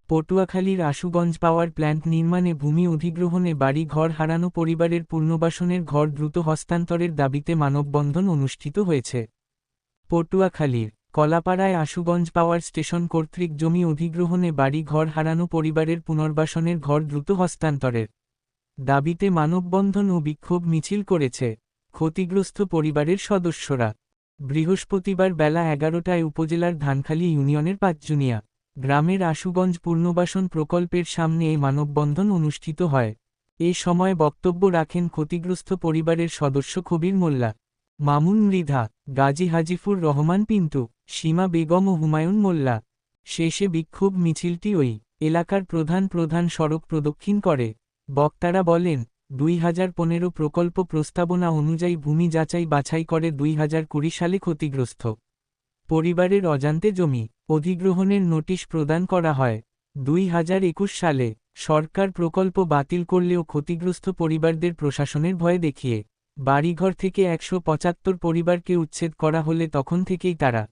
পটুয়াখালীর Ashuganj power plant নির্মাণে ভূমি অধিগ্রহণে বাড়ি ঘর হারানো পরিবারের পুনর্বাসনের ঘর দ্রুত হস্তান্তরের দাবিতে মানববন্ধন অনুষ্ঠিত হয়েছে। পটুয়াখালীর কলাপাড়ায় আশুগঞ্জ পাওয়ার স্টেশন কর্তৃক জমি অধিগ্রহণে বাড়ি ঘর হারানো পরিবারের পুনর্বাসনের ঘর দ্রুত হস্তান্তরের দাবিতে মানববন্ধন ও বিক্ষোভ মিছিল করেছে ক্ষতিগ্রস্ত পরিবারের সদস্যরা। বৃহস্পতিবার বেলা 11টায় উপজেলার ধানখালী ইউনিয়নের পাঁচজুনিয়া গ্রামের আশুগঞ্জ পুনর্বাসন প্রকল্পের সামনে এই মানববন্ধন অনুষ্ঠিত হয়। এ সময় বক্তব্য রাখেন ক্ষতিগ্রস্ত পরিবারের সদস্য কবির মোল্লা, মামুন মৃধা, গাজী হাজিফুর রহমান পিন্টু, সীমা বেগম ও হুমায়ুন মোল্লা। শেষে বিক্ষোভ মিছিলটি ওই এলাকার প্রধান প্রধান সড়ক প্রদক্ষিণ করে। বক্তারা বলেন, 2015 প্রকল্প প্রস্তাবনা অনুযায়ী ভূমি যাচাই বাছাই করে 2020 সালে ক্ষতিগ্রস্ত পরিবারের অজান্তে জমি অধিগ্রহণের নোটিশ প্রদান করা হয়। 2021 সালে সরকার প্রকল্প বাতিল করলেও ক্ষতিগ্রস্ত পরিবারদের প্রশাসনের ভয় দেখিয়ে বাড়িঘর থেকে 175 পরিবারকে উচ্ছেদ করা হলে তখন থেকেই তারা